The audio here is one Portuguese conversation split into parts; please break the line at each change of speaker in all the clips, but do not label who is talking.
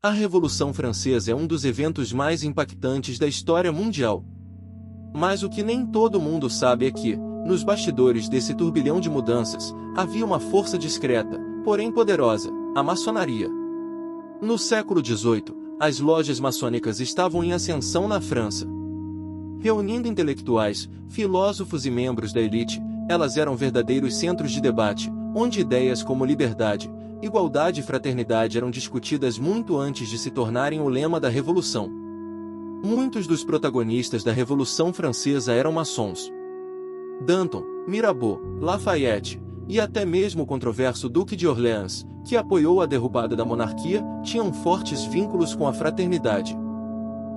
A Revolução Francesa é um dos eventos mais impactantes da história mundial. Mas o que nem todo mundo sabe é que, nos bastidores desse turbilhão de mudanças, havia uma força discreta, porém poderosa, a maçonaria. No século XVIII, as lojas maçônicas estavam em ascensão na França. Reunindo intelectuais, filósofos e membros da elite, elas eram verdadeiros centros de debate, onde ideias como liberdade, igualdade e fraternidade eram discutidas muito antes de se tornarem o lema da Revolução. Muitos dos protagonistas da Revolução Francesa eram maçons. Danton, Mirabeau, Lafayette, e até mesmo o controverso Duque de Orleans, que apoiou a derrubada da monarquia, tinham fortes vínculos com a fraternidade.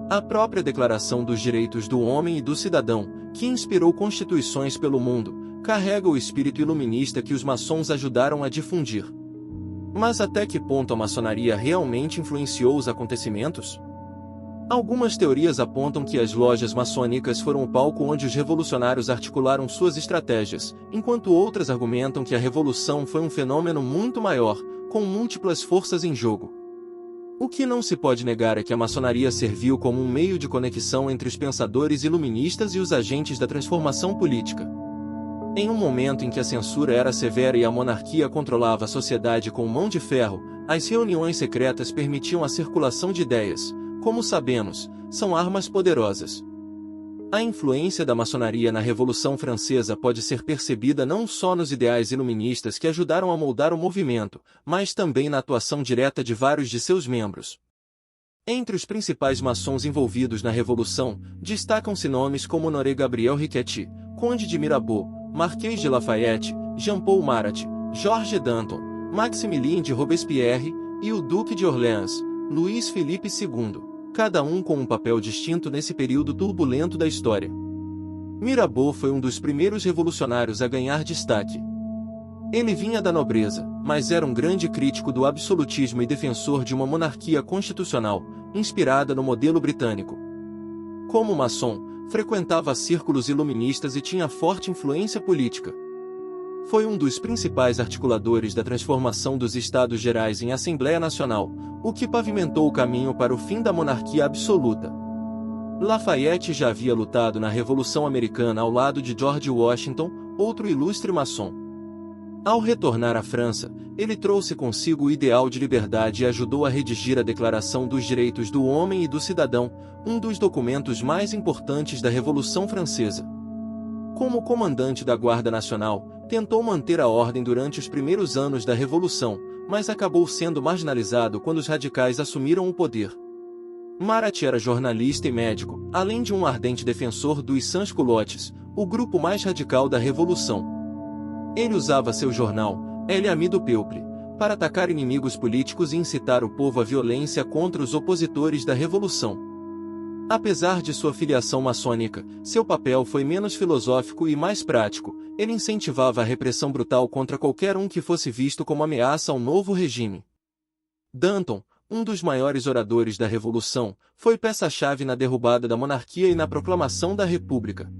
A própria Declaração dos Direitos do Homem e do Cidadão, que inspirou constituições pelo mundo, carrega o espírito iluminista que os maçons ajudaram a difundir. Mas até que ponto a maçonaria realmente influenciou os acontecimentos? Algumas teorias apontam que as lojas maçônicas foram o palco onde os revolucionários articularam suas estratégias, enquanto outras argumentam que a revolução foi um fenômeno muito maior, com múltiplas forças em jogo. O que não se pode negar é que a maçonaria serviu como um meio de conexão entre os pensadores iluministas e os agentes da transformação política. Em um momento em que a censura era severa e a monarquia controlava a sociedade com mão de ferro, as reuniões secretas permitiam a circulação de ideias. Como sabemos, são armas poderosas. A influência da maçonaria na Revolução Francesa pode ser percebida não só nos ideais iluministas que ajudaram a moldar o movimento, mas também na atuação direta de vários de seus membros. Entre os principais maçons envolvidos na Revolução, destacam-se nomes como Honoré Gabriel Riquetti, Conde de Mirabeau, Marquês de Lafayette, Jean-Paul Marat, Georges Danton, Maximilien de Robespierre e o Duque de Orleans, Luís Felipe II, cada um com um papel distinto nesse período turbulento da história. Mirabeau foi um dos primeiros revolucionários a ganhar destaque. Ele vinha da nobreza, mas era um grande crítico do absolutismo e defensor de uma monarquia constitucional, inspirada no modelo britânico. Como maçom, frequentava círculos iluministas e tinha forte influência política. Foi um dos principais articuladores da transformação dos Estados Gerais em Assembleia Nacional, o que pavimentou o caminho para o fim da monarquia absoluta. Lafayette já havia lutado na Revolução Americana ao lado de George Washington, outro ilustre maçom. Ao retornar à França, ele trouxe consigo o ideal de liberdade e ajudou a redigir a Declaração dos Direitos do Homem e do Cidadão, um dos documentos mais importantes da Revolução Francesa. Como comandante da Guarda Nacional, tentou manter a ordem durante os primeiros anos da Revolução, mas acabou sendo marginalizado quando os radicais assumiram o poder. Marat era jornalista e médico, além de um ardente defensor dos sans-culottes, o grupo mais radical da Revolução. Ele usava seu jornal, L'Ami du Peuple, para atacar inimigos políticos e incitar o povo à violência contra os opositores da Revolução. Apesar de sua filiação maçônica, seu papel foi menos filosófico e mais prático. Ele incentivava a repressão brutal contra qualquer um que fosse visto como ameaça ao novo regime. Danton, um dos maiores oradores da Revolução, foi peça-chave na derrubada da monarquia e na proclamação da República.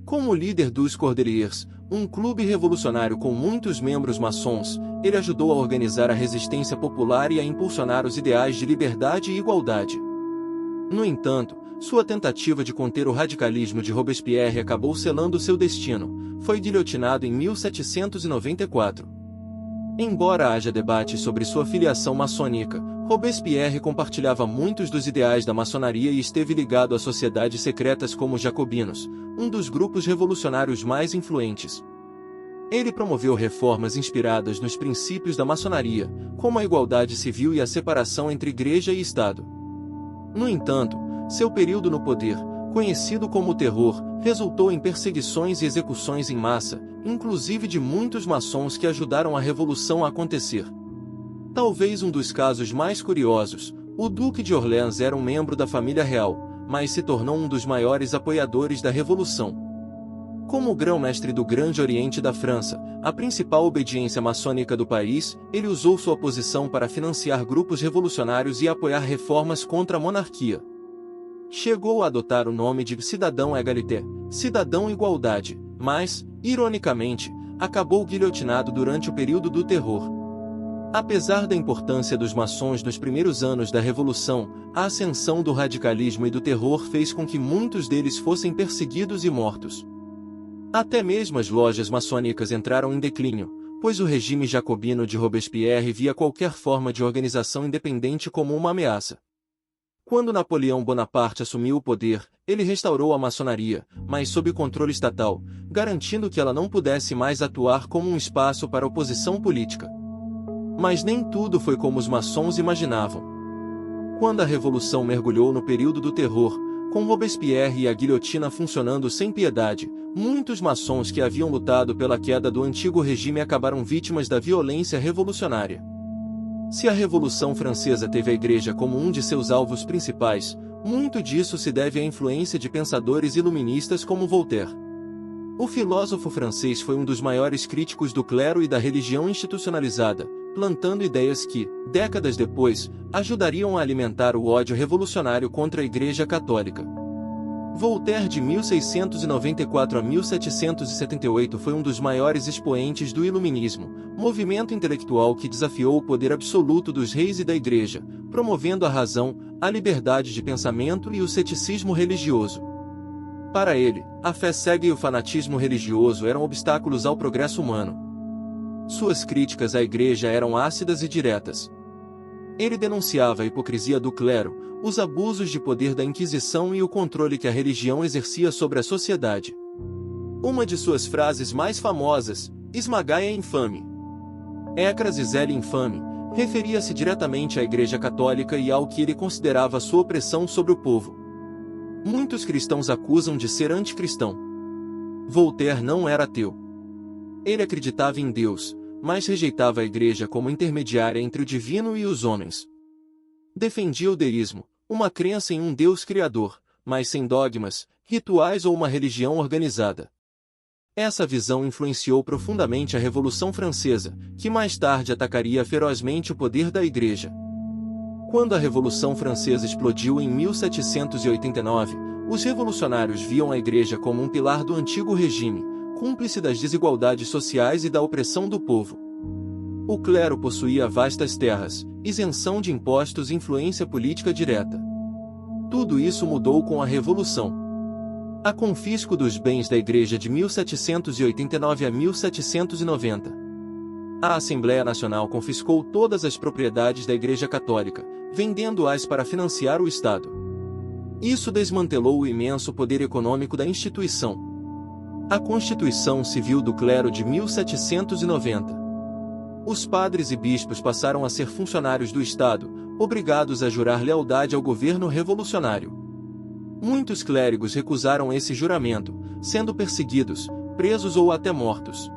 Como líder dos Cordeliers, um clube revolucionário com muitos membros maçons, ele ajudou a organizar a resistência popular e a impulsionar os ideais de liberdade e igualdade. No entanto, sua tentativa de conter o radicalismo de Robespierre acabou selando seu destino. Foi guilhotinado em 1794. Embora haja debate sobre sua filiação maçônica, Robespierre compartilhava muitos dos ideais da maçonaria e esteve ligado a sociedades secretas como os jacobinos, um dos grupos revolucionários mais influentes. Ele promoveu reformas inspiradas nos princípios da maçonaria, como a igualdade civil e a separação entre igreja e Estado. No entanto, seu período no poder, conhecido como o Terror, resultou em perseguições e execuções em massa, inclusive de muitos maçons que ajudaram a revolução a acontecer. Talvez um dos casos mais curiosos, o Duque de Orleans era um membro da família real, mas se tornou um dos maiores apoiadores da revolução. Como grão-mestre do Grande Oriente da França, a principal obediência maçônica do país, ele usou sua posição para financiar grupos revolucionários e apoiar reformas contra a monarquia. Chegou a adotar o nome de Cidadão Égalité, Cidadão Igualdade, mas, ironicamente, acabou guilhotinado durante o período do Terror. Apesar da importância dos maçons nos primeiros anos da Revolução, a ascensão do radicalismo e do terror fez com que muitos deles fossem perseguidos e mortos. Até mesmo as lojas maçônicas entraram em declínio, pois o regime jacobino de Robespierre via qualquer forma de organização independente como uma ameaça. Quando Napoleão Bonaparte assumiu o poder, ele restaurou a maçonaria, mas sob controle estatal, garantindo que ela não pudesse mais atuar como um espaço para oposição política. Mas nem tudo foi como os maçons imaginavam. Quando a Revolução mergulhou no período do terror, com Robespierre e a guilhotina funcionando sem piedade, muitos maçons que haviam lutado pela queda do antigo regime acabaram vítimas da violência revolucionária. Se a Revolução Francesa teve a Igreja como um de seus alvos principais, muito disso se deve à influência de pensadores iluministas como Voltaire. O filósofo francês foi um dos maiores críticos do clero e da religião institucionalizada, plantando ideias que, décadas depois, ajudariam a alimentar o ódio revolucionário contra a Igreja Católica. Voltaire, de 1694 a 1778, foi um dos maiores expoentes do Iluminismo, movimento intelectual que desafiou o poder absoluto dos reis e da Igreja, promovendo a razão, a liberdade de pensamento e o ceticismo religioso. Para ele, a fé cega e o fanatismo religioso eram obstáculos ao progresso humano. Suas críticas à Igreja eram ácidas e diretas. Ele denunciava a hipocrisia do clero, os abusos de poder da Inquisição e o controle que a religião exercia sobre a sociedade. Uma de suas frases mais famosas, "Esmagai a infame. Ecrasis ele infame", referia-se diretamente à Igreja Católica e ao que ele considerava sua opressão sobre o povo. Muitos cristãos acusam de ser anticristão. Voltaire não era ateu. Ele acreditava em Deus, mas rejeitava a Igreja como intermediária entre o divino e os homens. Defendia o deísmo, uma crença em um Deus criador, mas sem dogmas, rituais ou uma religião organizada. Essa visão influenciou profundamente a Revolução Francesa, que mais tarde atacaria ferozmente o poder da Igreja. Quando a Revolução Francesa explodiu em 1789, os revolucionários viam a Igreja como um pilar do antigo regime, cúmplice das desigualdades sociais e da opressão do povo. O clero possuía vastas terras, isenção de impostos e influência política direta. Tudo isso mudou com a Revolução. A confisco dos bens da Igreja de 1789 a 1790. A Assembleia Nacional confiscou todas as propriedades da Igreja Católica, vendendo-as para financiar o Estado. Isso desmantelou o imenso poder econômico da instituição. A Constituição Civil do Clero de 1790. Os padres e bispos passaram a ser funcionários do Estado, obrigados a jurar lealdade ao governo revolucionário. Muitos clérigos recusaram esse juramento, sendo perseguidos, presos ou até mortos.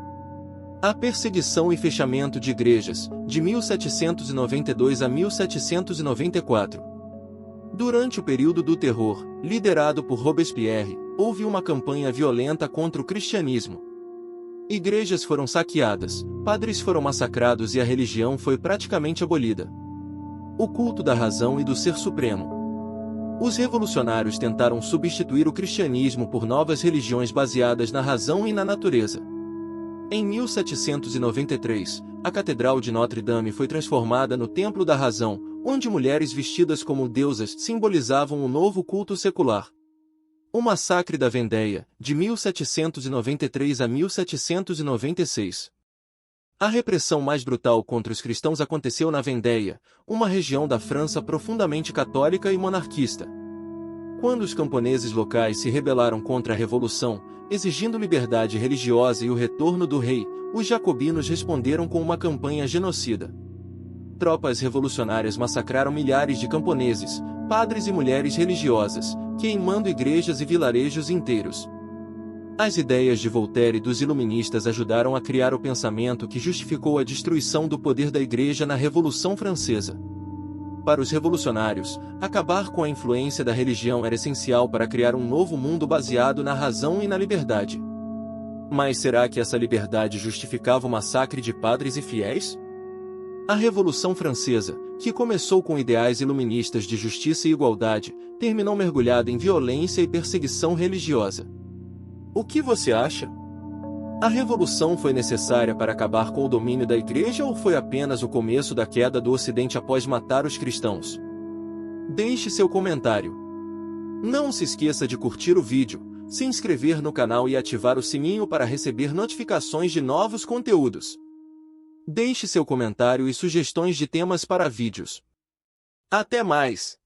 A perseguição e fechamento de igrejas, de 1792 a 1794. Durante o período do terror, liderado por Robespierre, houve uma campanha violenta contra o cristianismo. Igrejas foram saqueadas, padres foram massacrados e a religião foi praticamente abolida. O culto da razão e do ser supremo. Os revolucionários tentaram substituir o cristianismo por novas religiões baseadas na razão e na natureza. Em 1793, a Catedral de Notre-Dame foi transformada no Templo da Razão, onde mulheres vestidas como deusas simbolizavam o novo culto secular. O Massacre da Vendéia, de 1793 a 1796. A repressão mais brutal contra os cristãos aconteceu na Vendéia, uma região da França profundamente católica e monarquista. Quando os camponeses locais se rebelaram contra a Revolução, exigindo liberdade religiosa e o retorno do rei, os jacobinos responderam com uma campanha genocida. Tropas revolucionárias massacraram milhares de camponeses, padres e mulheres religiosas, queimando igrejas e vilarejos inteiros. As ideias de Voltaire e dos iluministas ajudaram a criar o pensamento que justificou a destruição do poder da Igreja na Revolução Francesa. Para os revolucionários, acabar com a influência da religião era essencial para criar um novo mundo baseado na razão e na liberdade. Mas será que essa liberdade justificava o massacre de padres e fiéis? A Revolução Francesa, que começou com ideais iluministas de justiça e igualdade, terminou mergulhada em violência e perseguição religiosa. O que você acha? A revolução foi necessária para acabar com o domínio da Igreja ou foi apenas o começo da queda do Ocidente após matar os cristãos? Deixe seu comentário. Não se esqueça de curtir o vídeo, se inscrever no canal e ativar o sininho para receber notificações de novos conteúdos. Deixe seu comentário e sugestões de temas para vídeos. Até mais!